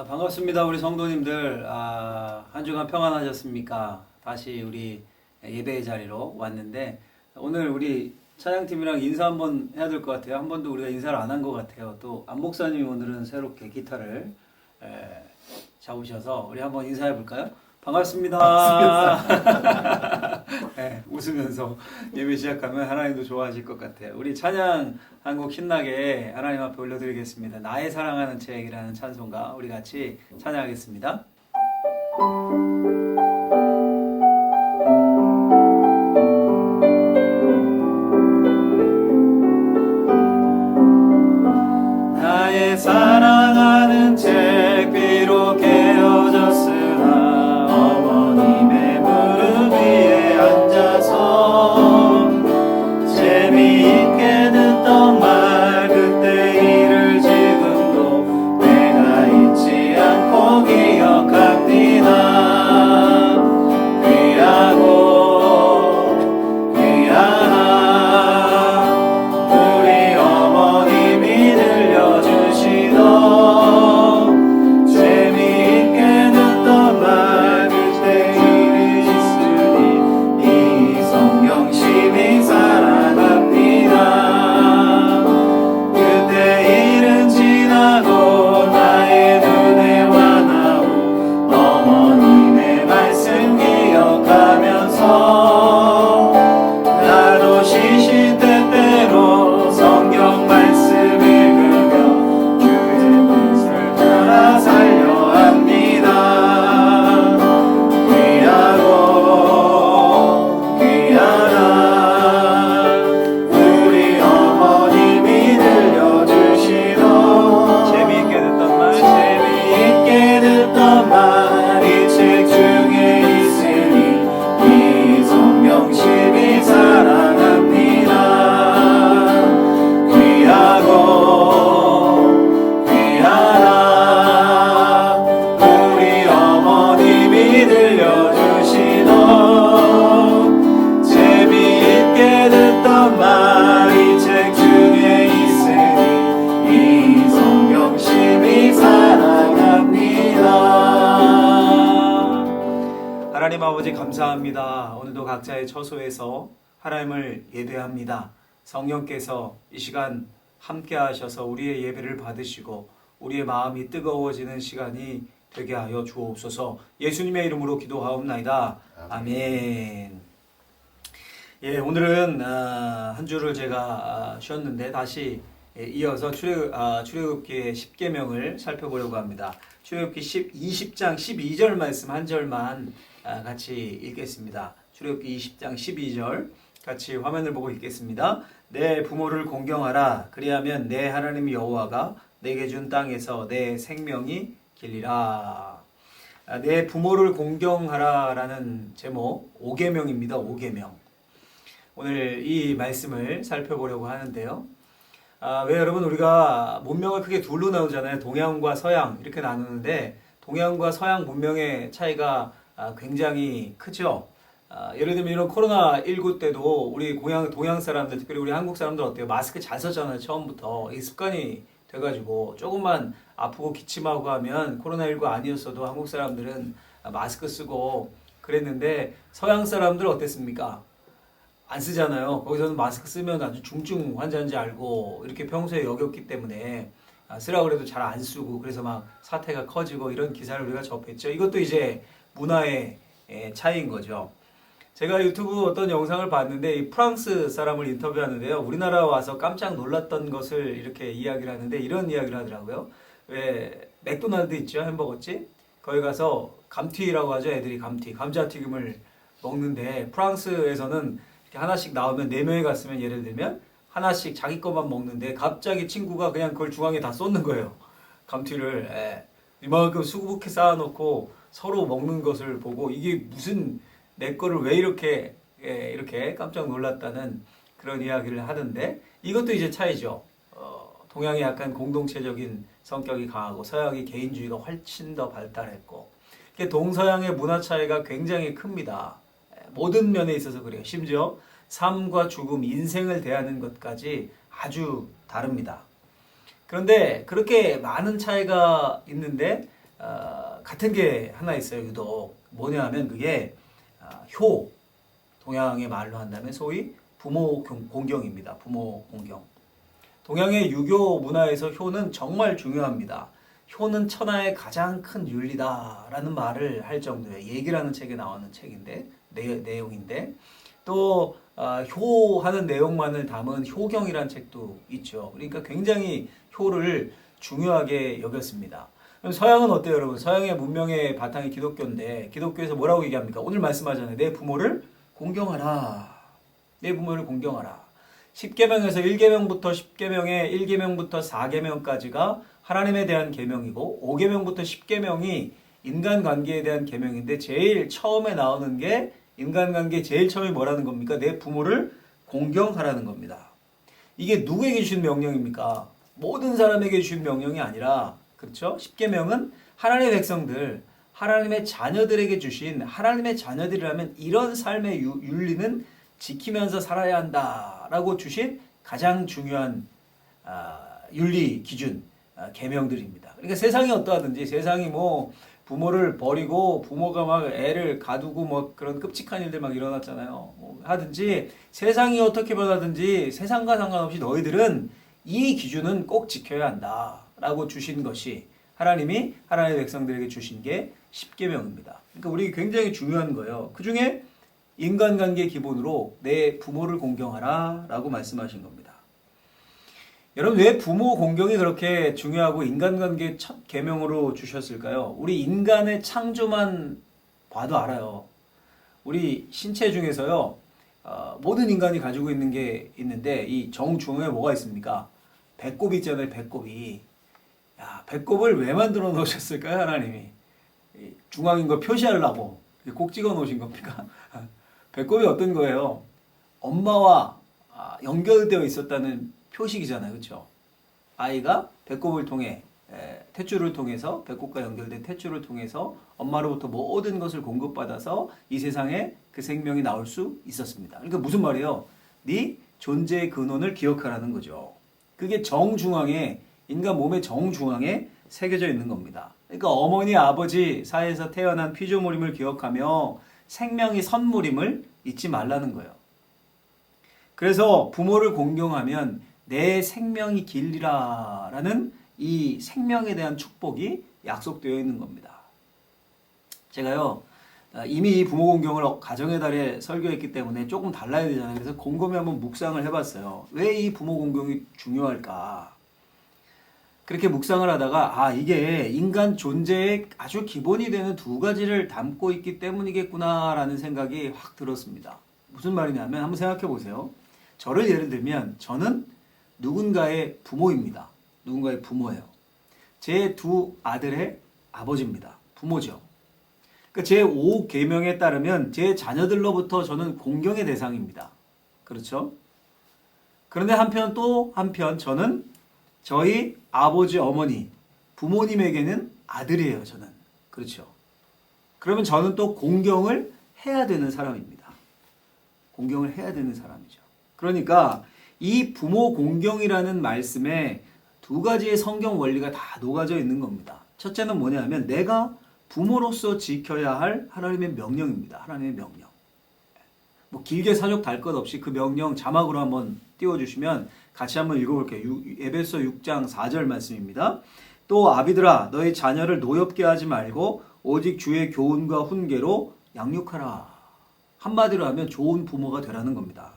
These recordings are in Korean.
반갑습니다. 우리 성도님들. 한 주간 평안하셨습니까? 다시 우리 예배의 자리로 왔는데, 오늘 우리 찬양팀이랑 인사 한번 해야 될 것 같아요. 한 번도 우리가 인사를 안 한 것 같아요. 또 안 목사님이 오늘은 새롭게 기타를 잡으셔서 우리 한번 인사해 볼까요? 반갑습니다. 네, 웃으면서 예배 시작하면 하나님도 좋아하실 것 같아요. 우리 찬양 한 곡 신나게 하나님 앞에 올려드리겠습니다. 나의 사랑하는 책이라는 찬송가 우리 같이 찬양하겠습니다. 나의 사랑하는 책 비록 헤어졌으나 어머님의 무릎 위에 앉아서 재미있게 듣던 말 그때 일을 지금도 내가 잊지 않고 기억합니다. 귀하고 귀한 우리 어머님이 들려주시던 재미있게 듣던 말 그때 일을 있으니 이 성경 심히 사랑합니다. 그때 일은 지나고 나의 눈에 환하고 어머님의 말씀 기억하면서 나도 시시때때로 성경 말씀 읽으며 주의 뜻을 따라 살려 합니다. 귀하고 귀하다 우리 어머님이 들려주시던 재미있게 듣던 말 이 책 중에 있으니 이 성경 심히 사랑합니다. 귀하고 귀하다 우리 어머님이 들려주시던 재미있게 듣던 말 이 책 중에 있으니 이 성경 심히 사랑합니다. 하나님 아버지 감사합니다. 오늘도 각자의 처소에서 하나님을 예배합니다. 성령께서 이 시간 함께 하셔서 우리의 예배를 받으시고 우리의 마음이 뜨거워지는 시간이 되게 하여 주옵소서. 예수님의 이름으로 기도하옵나이다. 아멘. 예, 오늘은 한 주를 제가 쉬었는데 다시 이어서 출애굽기의 10계명을 살펴보려고 합니다. 출애굽기 20장 12절 말씀 한 절만 같이 읽겠습니다. 출애굽기 20장 12절 같이 화면을 보고 읽겠습니다. 내 부모를 공경하라. 그리하면 내 하나님 여호와가 내게 준 땅에서 내 생명이 길리라. 내 부모를 공경하라라는 제목 5계명입니다. 5계명. 오늘 이 말씀을 살펴보려고 하는데요. 왜 여러분 우리가 문명을 크게 둘로 나누잖아요. 동양과 서양 이렇게 나누는데 동양과 서양 문명의 차이가 굉장히 크죠. 예를 들면 이런 코로나19 때도 우리 동양 사람들, 특별히 우리 한국 사람들 어때요? 마스크 잘 썼잖아요. 처음부터. 이 습관이 돼가지고 조금만 아프고 기침하고 하면 코로나19 아니었어도 한국 사람들은 마스크 쓰고 그랬는데 서양 사람들 어땠습니까? 안 쓰잖아요. 거기서는 마스크 쓰면 아주 중증 환자인지 알고 이렇게 평소에 여겼기 때문에 쓰라고 그래도 잘 안 쓰고 그래서 막 사태가 커지고 이런 기사를 우리가 접했죠. 이것도 이제 문화의 차이인 거죠. 제가 유튜브 어떤 영상을 봤는데 이 프랑스 사람을 인터뷰하는데요. 우리나라 와서 깜짝 놀랐던 것을 이렇게 이야기를 하는데 이런 이야기를 하더라고요. 왜 맥도날드 있죠? 햄버거집? 거기 가서 감튀라고 하죠. 애들이 감자튀김을 먹는데 프랑스에서는 이렇게 하나씩 나오면 4명이 갔으면 예를 들면 하나씩 자기 것만 먹는데 갑자기 친구가 그냥 그걸 중앙에 다 쏟는 거예요. 감튀를. 이만큼 수북히 쌓아놓고 서로 먹는 것을 보고 이게 무슨 내 거를 왜 이렇게 깜짝 놀랐다는 그런 이야기를 하던데 이것도 이제 차이죠. 동양이 약간 공동체적인 성격이 강하고 서양이 개인주의가 훨씬 더 발달했고 동서양의 문화 차이가 굉장히 큽니다. 모든 면에 있어서 그래요. 심지어 삶과 죽음, 인생을 대하는 것까지 아주 다릅니다. 그런데 그렇게 많은 차이가 있는데 같은 게 하나 있어요. 유독 뭐냐 하면 그게 효, 동양의 말로 한다면 소위 부모 공경입니다. 부모 공경. 동양의 유교 문화에서 효는 정말 중요합니다. 효는 천하의 가장 큰 윤리다라는 말을 할 정도의 얘기라는 책에 나오는 책인데 내용인데 또 효하는 내용만을 담은 효경이라는 책도 있죠. 그러니까 굉장히 효를 중요하게 여겼습니다. 그럼 서양은 어때요, 여러분? 서양의 문명의 바탕이 기독교인데 기독교에서 뭐라고 얘기합니까? 오늘 말씀하잖아요. 내 부모를 공경하라. 내 부모를 공경하라. 10계명에서 1계명부터 10계명의 1계명부터 4계명까지가 하나님에 대한 계명이고 5계명부터 10계명이 인간관계에 대한 계명인데 제일 처음에 나오는 게 인간관계 제일 처음에 뭐라는 겁니까? 내 부모를 공경하라는 겁니다. 이게 누구에게 주신 명령입니까? 모든 사람에게 주신 명령이 아니라 그렇죠? 10계명은 하나님의 백성들, 하나님의 자녀들에게 주신 하나님의 자녀들이라면 이런 삶의 윤리는 지키면서 살아야 한다라고 주신 가장 중요한 윤리 기준 계명들입니다. 그러니까 세상이 어떠하든지 세상이 뭐 부모를 버리고 부모가 막 애를 가두고 뭐 그런 끔찍한 일들 막 일어났잖아요. 뭐 하든지 세상이 어떻게 변하든지 세상과 상관없이 너희들은 이 기준은 꼭 지켜야 한다라고 주신 것이 하나님이 하나님의 백성들에게 주신 게 10계명입니다. 그러니까 우리 굉장히 중요한 거예요. 그 중에 인간관계 기본으로 내 부모를 공경하라 라고 말씀하신 겁니다. 여러분 왜 부모 공경이 그렇게 중요하고 인간관계 첫 계명으로 주셨을까요? 우리 인간의 창조만 봐도 알아요. 우리 신체 중에서요 모든 인간이 가지고 있는 게 있는데 이 정중앙에 뭐가 있습니까? 배꼽이 있잖아요. 배꼽이. 야, 배꼽을 왜 만들어 놓으셨을까요? 하나님이. 중앙인 거 표시하려고 꼭 찍어 놓으신 겁니까? 배꼽이 어떤 거예요? 엄마와 연결되어 있었다는 표식이잖아요. 그렇죠? 아이가 배꼽을 통해 탯줄을 통해서 배꼽과 연결된 탯줄을 통해서 엄마로부터 모든 것을 공급받아서 이 세상에 그 생명이 나올 수 있었습니다. 그러니까 무슨 말이에요? 네 존재의 근원을 기억하라는 거죠. 그게 정중앙에 인간 몸의 정중앙에 새겨져 있는 겁니다. 그러니까 어머니 아버지 사이에서 태어난 피조물임을 기억하며 생명이 선물임을 잊지 말라는 거예요. 그래서 부모를 공경하면 내 생명이 길리라라는 이 생명에 대한 축복이 약속되어 있는 겁니다. 제가요 이미 부모 공경을 가정의 달에 설교했기 때문에 조금 달라야 되잖아요. 그래서 곰곰이 한번 묵상을 해봤어요. 왜 이 부모 공경이 중요할까? 그렇게 묵상을 하다가 이게 인간 존재의 아주 기본이 되는 두 가지를 담고 있기 때문이겠구나라는 생각이 확 들었습니다. 무슨 말이냐면 한번 생각해 보세요. 저를 예를 들면 저는 누군가의 부모입니다. 누군가의 부모예요. 제 두 아들의 아버지입니다. 부모죠. 그러니까 제 5계명에 따르면 제 자녀들로부터 저는 공경의 대상입니다. 그렇죠? 그런데 한편 저는 저희 아버지, 어머니, 부모님에게는 아들이에요, 저는. 그렇죠. 그러면 저는 또 공경을 해야 되는 사람입니다. 공경을 해야 되는 사람이죠. 그러니까 이 부모 공경이라는 말씀에 두 가지의 성경 원리가 다 녹아져 있는 겁니다. 첫째는 뭐냐면 내가 부모로서 지켜야 할 하나님의 명령입니다. 하나님의 명령. 뭐 길게 사족 달 것 없이 그 명령 자막으로 한번 띄워주시면 같이 한번 읽어볼게요. 에베소 6장 4절 말씀입니다. 또 아비들아 너희 자녀를 노엽게 하지 말고 오직 주의 교훈과 훈계로 양육하라. 한마디로 하면 좋은 부모가 되라는 겁니다.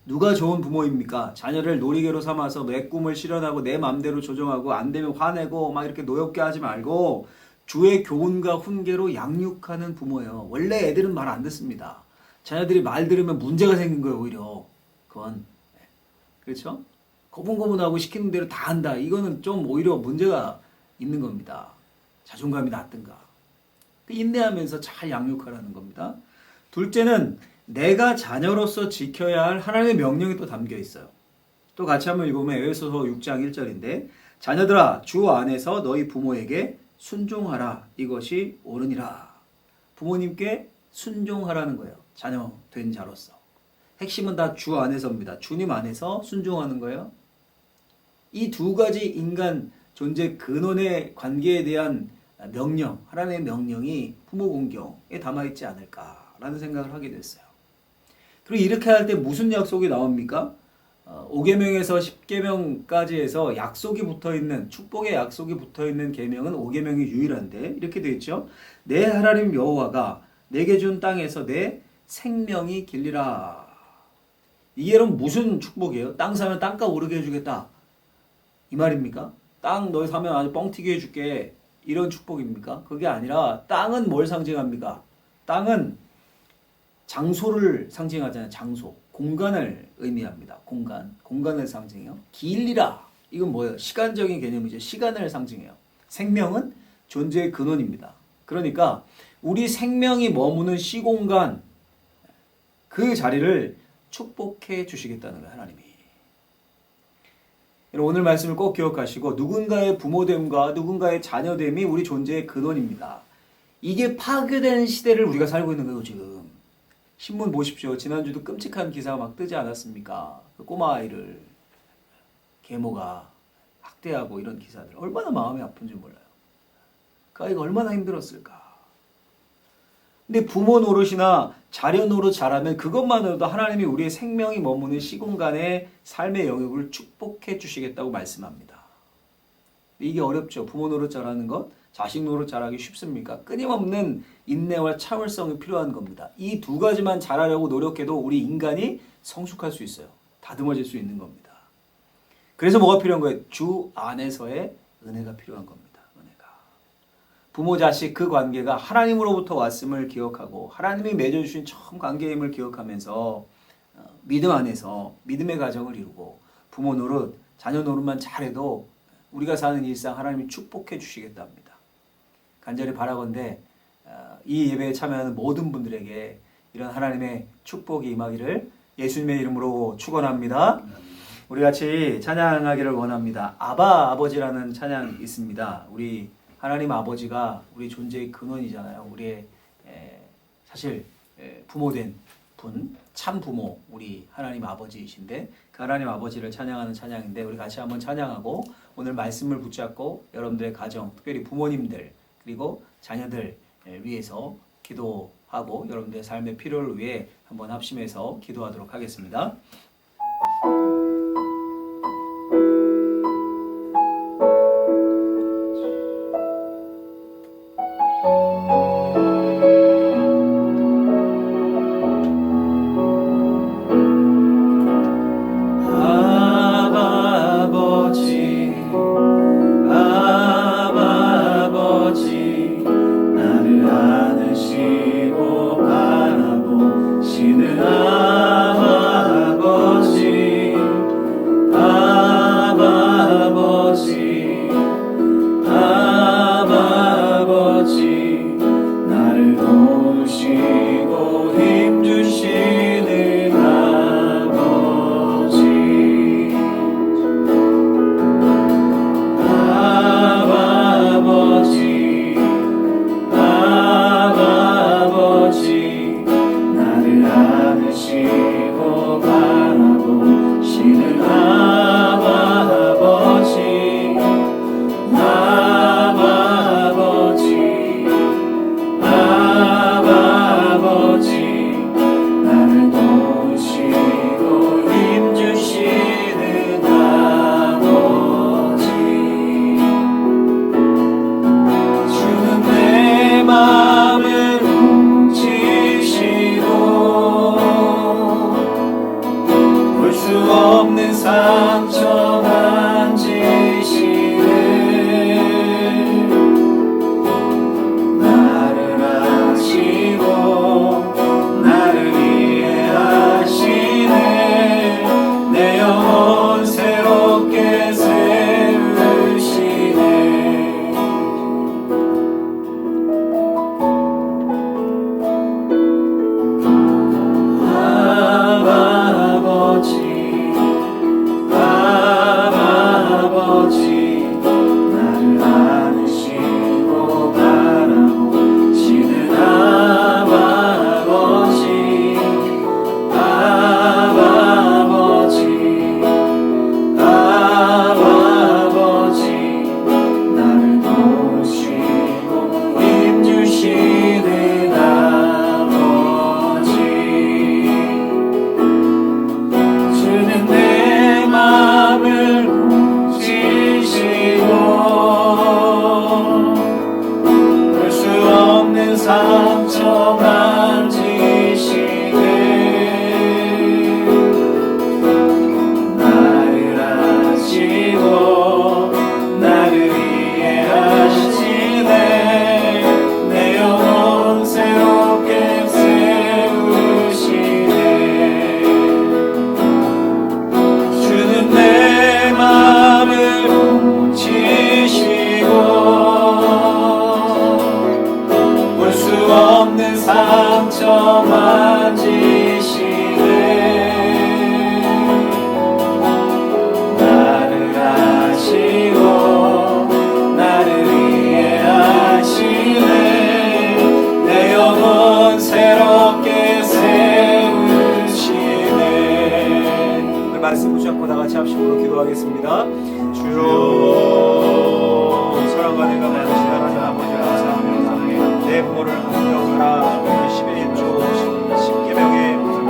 누가 좋은 부모입니까? 자녀를 놀이개로 삼아서 내 꿈을 실현하고 내 마음대로 조정하고 안 되면 화내고 막 이렇게 노엽게 하지 말고 주의 교훈과 훈계로 양육하는 부모예요. 원래 애들은 말 안 듣습니다. 자녀들이 말 들으면 문제가 생긴 거예요. 오히려 그건 그렇죠? 고분고분하고 시키는 대로 다 한다. 이거는 좀 오히려 문제가 있는 겁니다. 자존감이 낮든가. 인내하면서 잘 양육하라는 겁니다. 둘째는 내가 자녀로서 지켜야 할 하나님의 명령이 또 담겨 있어요. 또 같이 한번 읽어보면 에베소서 6장 1절인데 자녀들아 주 안에서 너희 부모에게 순종하라. 이것이 옳으니라. 부모님께 순종하라는 거예요. 자녀 된 자로서. 핵심은 다 주 안에서입니다. 주님 안에서 순종하는 거예요. 이 두 가지 인간 존재 근원의 관계에 대한 명령, 하나님의 명령이 부모 공경에 담아있지 않을까라는 생각을 하게 됐어요. 그리고 이렇게 할 때 무슨 약속이 나옵니까? 5계명에서 10계명까지 해서 약속이 붙어있는, 축복의 약속이 붙어있는 계명은 5계명이 유일한데 이렇게 되어 있죠. 내 하나님 여호와가 내게 준 땅에서 내 생명이 길리라. 이게 그럼 무슨 축복이에요? 땅 사면 땅값 오르게 해주겠다 이 말입니까? 땅 너 사면 아주 뻥튀기 해줄게 이런 축복입니까? 그게 아니라 땅은 뭘 상징합니까? 땅은 장소를 상징하잖아요. 장소, 공간을 의미합니다. 공간을 상징해요. 길리라, 이건 뭐예요? 시간적인 개념이죠. 시간을 상징해요. 생명은 존재의 근원입니다. 그러니까 우리 생명이 머무는 시공간, 그 자리를 축복해 주시겠다는 거예요. 하나님이. 오늘 말씀을 꼭 기억하시고, 누군가의 부모됨과 누군가의 자녀됨이 우리 존재의 근원입니다. 이게 파괴된 시대를 우리가 살고 있는 거예요. 지금 신문 보십시오. 지난주도 끔찍한 기사가 막 뜨지 않았습니까? 그 꼬마 아이를 계모가 학대하고 이런 기사들, 얼마나 마음이 아픈지 몰라요. 그 아이가 얼마나 힘들었을까. 근데 부모 노릇이나 자녀 노릇 잘하면 그것만으로도 하나님이 우리의 생명이 머무는 시공간의 삶의 영역을 축복해 주시겠다고 말씀합니다. 이게 어렵죠. 부모 노릇 잘하는 것, 자식 노릇 잘하기 쉽습니까? 끊임없는 인내와 참을성이 필요한 겁니다. 이 두 가지만 잘하려고 노력해도 우리 인간이 성숙할 수 있어요. 다듬어질 수 있는 겁니다. 그래서 뭐가 필요한 거예요? 주 안에서의 은혜가 필요한 겁니다. 부모 자식 그 관계가 하나님으로부터 왔음을 기억하고 하나님이 맺어주신 처음 관계임을 기억하면서 믿음 안에서 믿음의 가정을 이루고 부모 노릇, 자녀 노릇만 잘해도 우리가 사는 일상 하나님이 축복해 주시겠답니다. 간절히 바라건대 이 예배에 참여하는 모든 분들에게 이런 하나님의 축복이 임하기를 예수님의 이름으로 축원합니다. 우리 같이 찬양하기를 원합니다. 아바 아버지라는 찬양 있습니다. 우리 하나님 아버지가 우리 존재의 근원이잖아요. 우리의 사실 부모된 분, 참 부모, 우리 하나님 아버지이신데 그 하나님 아버지를 찬양하는 찬양인데 우리 같이 한번 찬양하고 오늘 말씀을 붙잡고 여러분들의 가정, 특별히 부모님들 그리고 자녀들 위해서 기도하고 여러분들의 삶의 필요를 위해 한번 합심해서 기도하도록 하겠습니다. 말씀 붙잡고 다 같이 합심으로 기도하겠습니다. 주여, 사랑과 내가 많으신 하나님 아버지 감사합니다. 내 부모를 공경하라. 11조 10계명의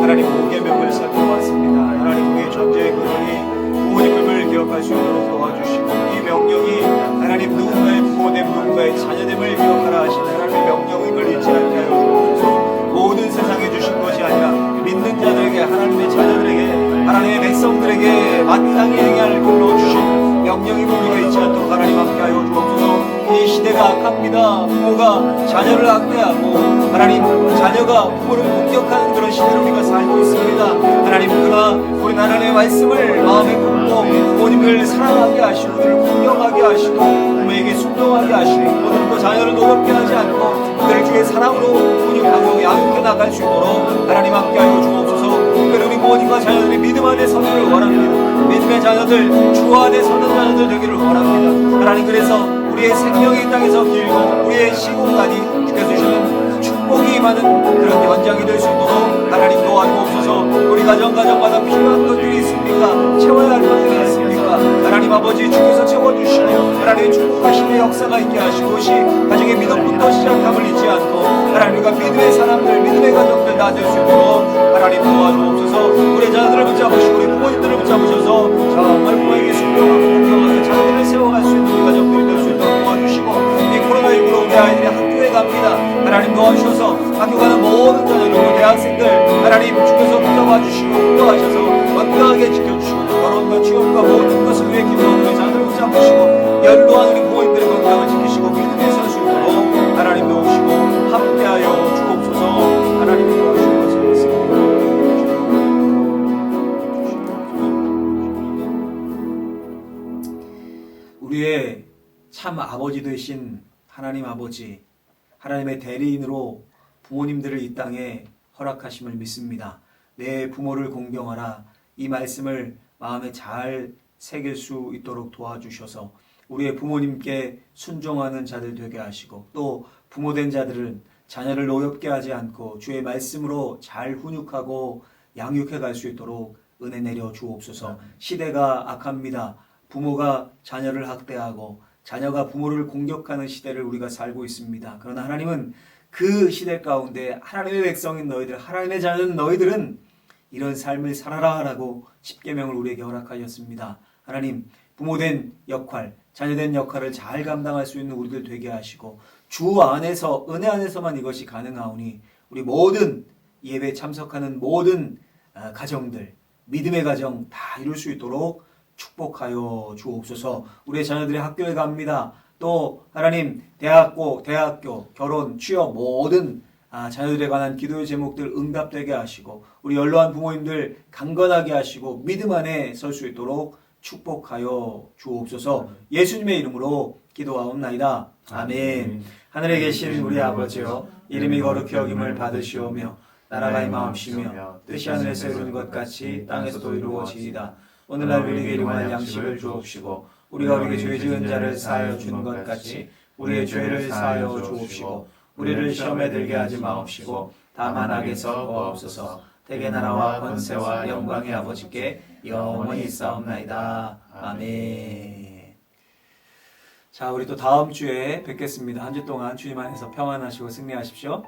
하나님 5계명을 살펴봤습니다. 하나님 우리의 존재의 근원이 부모님을 기억할 수 있도록 도와주시고, 이 명령이 하나님 누군가의 부모됨, 누군가의 자녀됨을 기억하라 하신 하나님의 명령을 잊지 않게 하여 주옵소서. 모든 세상에 주신 것이 아니라 믿는 자들에게, 하나님의 자녀들에게, 하나님의 백성들에게 마땅히 행할 길로 주신 명령이 우리가 잊지 않도록 하나님 함께 하여 주옵소서. 이 시대가 악합니다. 부모가 자녀를 학대하고 하나님 자녀가 부모를 공격하는 그런 시대로 우리가 살고 있습니다. 하나님, 그러나 우리 하나님의 말씀을 마음에 품고 부모님을 사랑하게 하시고 그들을 공경하게 하시고 부모에게 순종하게 하시고 부모들도 자녀를 노엽게 하지 않고 그들을 주의 사랑으로 훈육하고 양육해 나갈 수 있도록 하나님 함께 하여 주옵소서. 특별히 우리 부모님과 자녀들의 믿음 안에 서기를 원합니다. 믿음의 자녀들, 주 안에 서는 자녀들 되기를 원합니다. 하나님, 그래서 우리의 생명이 이 땅에서 길고 우리의 시공간이 주께서 주시는 축복이 임하는 그런 연장이 될 수 있도록 하나님 도와주옵소서. 우리 가정마다 필요한 것들이 있습니까? 채워야 할 것들이 있습니까? 하나님 아버지, 주께서 채워주시고 하나님의 축복하심의 역사가 있게 하시고 가정의 믿음부터 시작함을 잊지 않고 하나님, 우리가 믿음의 사람들, 믿음의 가정들 다 될 수 있도록 하나님 도와주옵소서. 우리 자녀들을 붙잡으시고 우리 부모님들을 붙잡으셔서 정말 부모에게 순종하고 공경하고 자녀들을 세워갈 수 있는 우리 가정들이 될 수 있도록 도와주시고, 이 코로나19로 우리 아이들이 학교에 갑니다. 하나님 도와주셔서 학교 가는 모든 자녀들, 대학생들 하나님 주께서 붙잡아 주시고 인도하셔서 건강하게 지켜주시고 결혼과 취업과 모든 것을 위해 기도하는 우리 자녀들 붙잡으시고 연로한 우리 부모님들의 건강을 지키시고 믿음에 설 수 있도록 하나님 도우시고 함께하여 주옵소서. 하나님 도와주시고 우리의 참 아버지 되신 하나님 아버지, 하나님의 대리인으로 부모님들을 이 땅에 허락하심을 믿습니다. 내 부모를 공경하라. 이 말씀을 마음에 잘 새길 수 있도록 도와주셔서 우리의 부모님께 순종하는 자들 되게 하시고, 또 부모된 자들은 자녀를 노엽게 하지 않고 주의 말씀으로 잘 훈육하고 양육해 갈 수 있도록 은혜 내려 주옵소서. 시대가 악합니다. 부모가 자녀를 학대하고 자녀가 부모를 공격하는 시대를 우리가 살고 있습니다. 그러나 하나님은 그 시대 가운데 하나님의 백성인 너희들, 하나님의 자녀인 너희들은 이런 삶을 살아라 라고 십계명을 우리에게 허락하셨습니다. 하나님, 부모된 역할, 자녀된 역할을 잘 감당할 수 있는 우리들 되게 하시고 주 안에서, 은혜 안에서만 이것이 가능하오니 우리 모든 예배에 참석하는 모든 가정들, 믿음의 가정 다 이룰 수 있도록 축복하여 주옵소서. 우리의 자녀들이 학교에 갑니다. 또 하나님, 대학교, 결혼, 취업 모든 자녀들에 관한 기도의 제목들 응답되게 하시고 우리 연로한 부모님들 강건하게 하시고 믿음 안에 설 수 있도록 축복하여 주옵소서. 예수님의 이름으로 기도하옵나이다. 아멘. 하늘에 계신 우리 아버지여, 이름이 거룩히 여김을 받으시오며 나라가 임하옵시며 뜻이 하늘에서 이루는 것 같이 땅에서도 이루어지이다. 오늘날 우리에게 일용할 양식을 주옵시고 우리가 우리에게 죄 지은 자를 사하여 주는 것 같이 우리의 죄를 사하여 주옵시고 우리를 시험에 들게 하지 마옵시고 다만 악에서 구하옵소서. 대개 나라와 권세와 영광의 아버지께 영원히 있사옵나이다. 아멘. 자, 우리 또 다음 주에 뵙겠습니다. 한 주 동안 주님 안에서 평안하시고 승리하십시오.